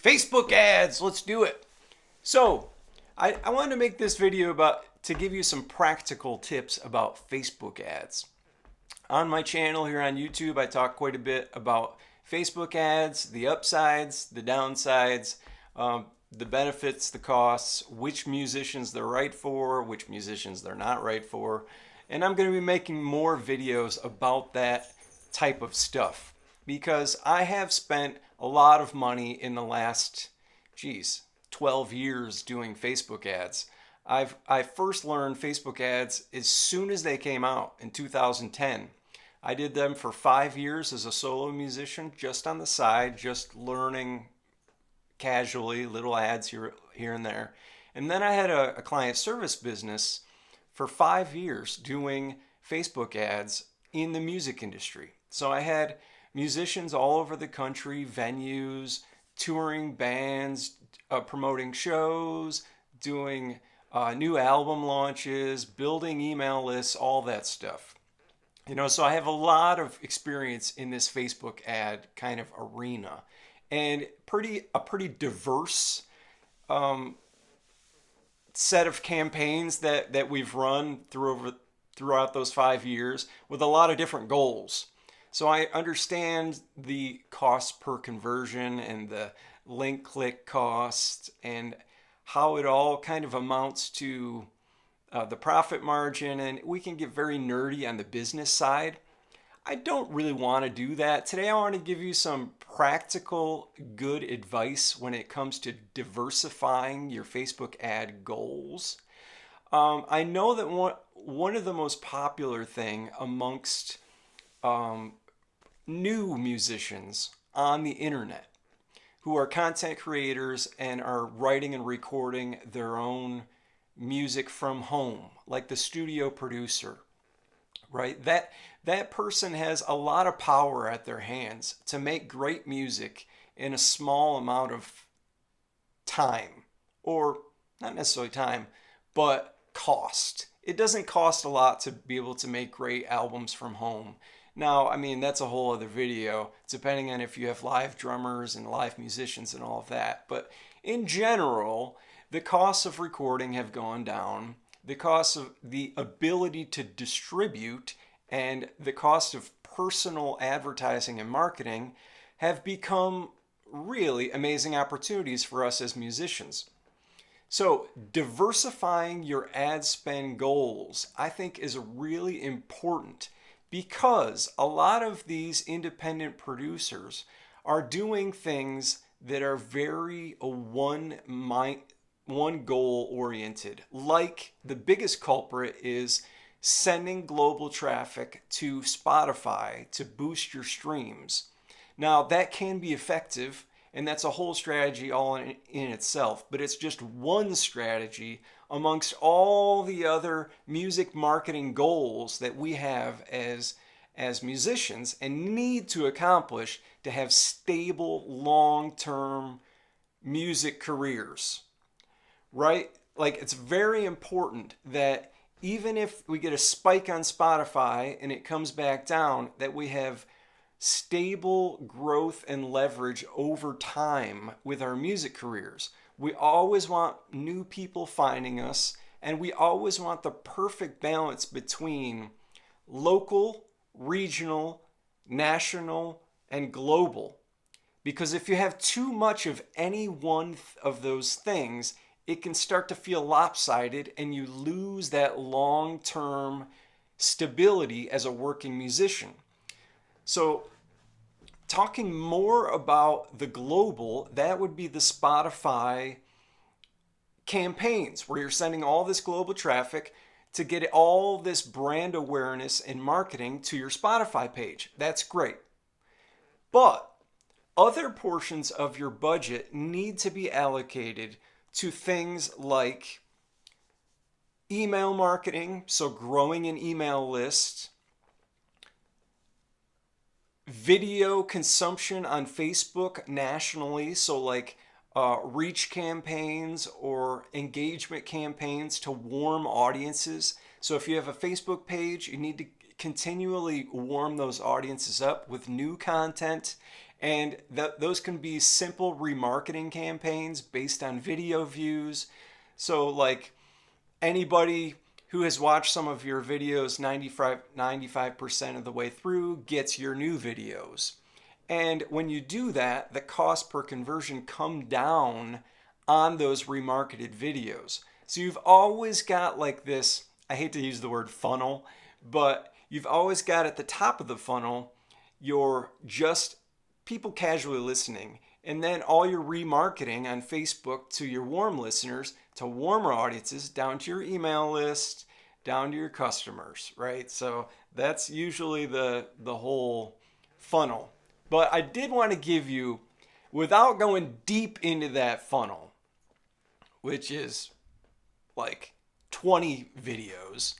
Facebook ads, let's do it. So, I wanted to make this video to give you some practical tips about Facebook ads. On my channel here on YouTube, I talk quite a bit about Facebook ads, the upsides, the downsides, the benefits, the costs, which musicians they're right for, which musicians they're not right for. And I'm going to be making more videos about that type of stuff because I have spent a lot of money in the last, 12 years doing Facebook ads. I first learned Facebook ads as soon as they came out in 2010. I did them for 5 years as a solo musician, just on the side, just learning casually, little ads here and there. And then I had a client service business for 5 years doing Facebook ads in the music industry. So I had musicians all over the country, venues, touring bands, promoting shows, doing new album launches, building email lists, all that stuff. So I have a lot of experience in this Facebook ad kind of arena, and a pretty diverse set of campaigns that we've run throughout those 5 years with a lot of different goals. So I understand the cost per conversion and the link click cost and how it all kind of amounts to the profit margin, and we can get very nerdy on the business side. I don't really want to do that. Today I want to give you some practical, good advice when it comes to diversifying your Facebook ad goals. I know that one of the most popular thing amongst new musicians on the internet who are content creators and are writing and recording their own music from home, like the studio producer, right? That person has a lot of power at their hands to make great music in a small amount of time, or not necessarily time, but cost. It doesn't cost a lot to be able to make great albums from home. Now, I mean, that's a whole other video, depending on if you have live drummers and live musicians and all of that. But in general, the costs of recording have gone down. The cost of the ability to distribute and the cost of personal advertising and marketing have become really amazing opportunities for us as musicians. So diversifying your ad spend goals, I think, is really important because a lot of these independent producers are doing things that are very one goal oriented. Like the biggest culprit is sending global traffic to Spotify to boost your streams. Now that can be effective, and that's a whole strategy all in itself, but it's just one strategy amongst all the other music marketing goals that we have as musicians and need to accomplish to have stable, long-term music careers, right? Like, it's very important that even if we get a spike on Spotify and it comes back down, that we have stable growth and leverage over time with our music careers. We always want new people finding us, and we always want the perfect balance between local, regional, national, and global. Because if you have too much of any one of those things, it can start to feel lopsided and you lose that long-term stability as a working musician. So talking more about the global, that would be the Spotify campaigns where you're sending all this global traffic to get all this brand awareness and marketing to your Spotify page. That's great. But other portions of your budget need to be allocated to things like email marketing, so growing an email list, video consumption on Facebook nationally, so like reach campaigns or engagement campaigns to warm audiences. So if you have a Facebook page, you need to continually warm those audiences up with new content And those can be simple remarketing campaigns based on video views. So, like, anybody who has watched some of your videos 95% of the way through gets your new videos. And when you do that, the cost per conversion come down on those remarketed videos. So you've always got like this, I hate to use the word funnel, but you've always got at the top of the funnel your just people casually listening, and then all your remarketing on Facebook to your warm listeners, to warmer audiences, down to your email list, down to your customers, right? So that's usually the whole funnel. But I did want to give you, without going deep into that funnel, which is like 20 videos,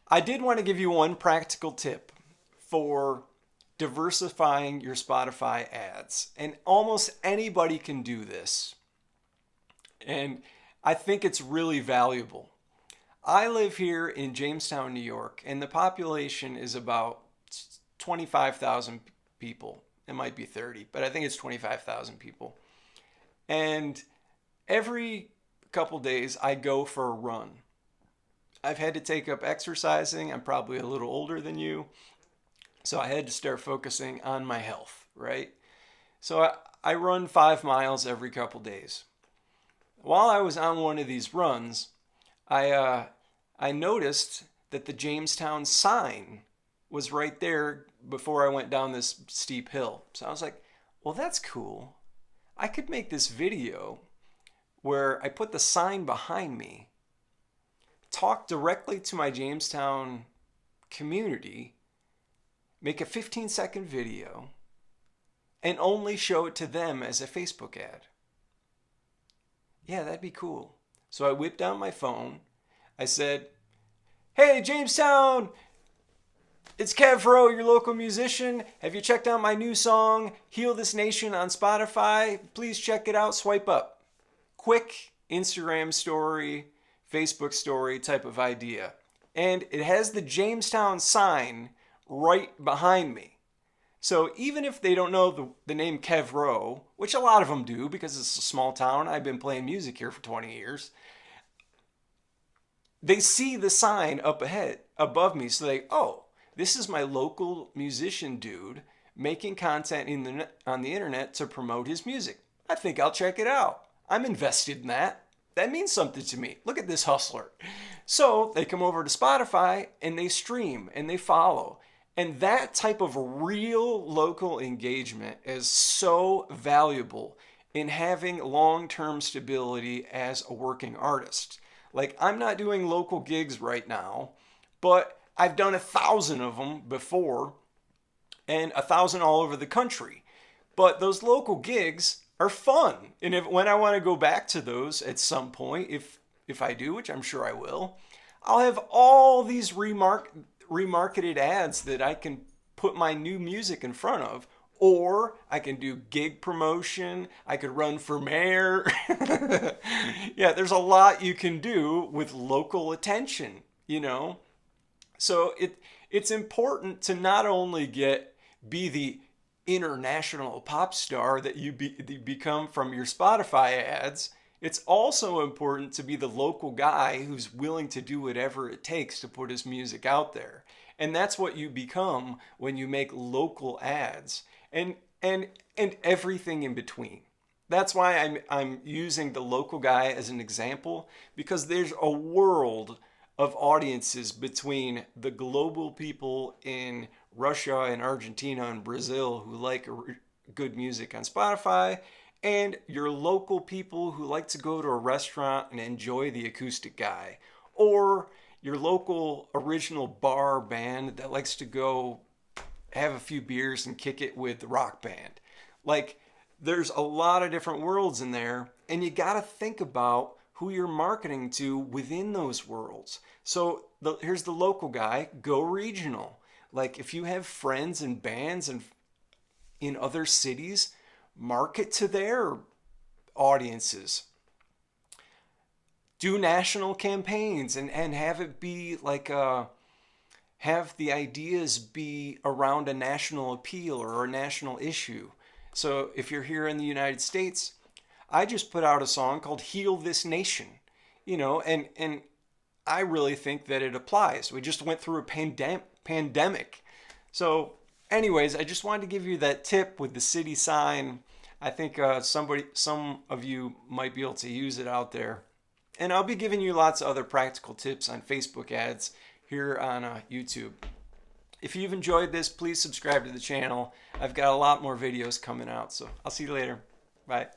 I did want to give you one practical tip for diversifying your Spotify ads. And almost anybody can do this. And I think it's really valuable. I live here in Jamestown, New York, and the population is about 25,000 people. It might be 30, but I think it's 25,000 people. And every couple days I go for a run. I've had to take up exercising. I'm probably a little older than you. So I had to start focusing on my health, right? So I run 5 miles every couple days. While I was on one of these runs, I noticed that the Jamestown sign was right there before I went down this steep hill. So I was like, well, that's cool. I could make this video where I put the sign behind me, talk directly to my Jamestown community, make a 15-second video, and only show it to them as a Facebook ad. Yeah, that'd be cool. So I whipped out my phone. I said, hey, Jamestown, it's Kev Rowe, your local musician. Have you checked out my new song, Heal This Nation, on Spotify? Please check it out. Swipe up. Quick Instagram story, Facebook story type of idea. And it has the Jamestown sign right behind me. So even if they don't know the name Kev Rowe, which a lot of them do because it's a small town, I've been playing music here for 20 years, they see the sign up ahead, above me, so oh, this is my local musician dude making content on the internet to promote his music. I think I'll check it out. I'm invested in that. That means something to me. Look at this hustler. So they come over to Spotify and they stream and they follow. And that type of real local engagement is so valuable in having long-term stability as a working artist. Like, I'm not doing local gigs right now, but I've done 1,000 of them before, and 1,000 all over the country. But those local gigs are fun. And when I want to go back to those at some point, if I do, which I'm sure I will, I'll have all these remarketed ads that I can put my new music in front of. Or I can do gig promotion. I could run for mayor. Yeah, there's a lot you can do with local attention, you know. So it's important to not only be the international pop star that you become from your Spotify ads. It's also important to be the local guy who's willing to do whatever it takes to put his music out there. And that's what you become when you make local ads and everything in between. That's why I'm using the local guy as an example, because there's a world of audiences between the global people in Russia and Argentina and Brazil who like good music on Spotify, and your local people who like to go to a restaurant and enjoy the acoustic guy, or your local original bar band that likes to go have a few beers and kick it with the rock band. Like, there's a lot of different worlds in there, and you got to think about who you're marketing to within those worlds. So here's the local guy, go regional. Like, if you have friends and bands and in other cities, market to their audiences. Do national campaigns and have it be like have the ideas be around a national appeal or a national issue. So if you're here in the United States, I just put out a song called Heal This Nation, and I really think that it applies. We just went through a pandemic. So anyways, I just wanted to give you that tip with the city sign. I think some of you might be able to use it out there. And I'll be giving you lots of other practical tips on Facebook ads here on YouTube. If you've enjoyed this, please subscribe to the channel. I've got a lot more videos coming out, so I'll see you later. Bye.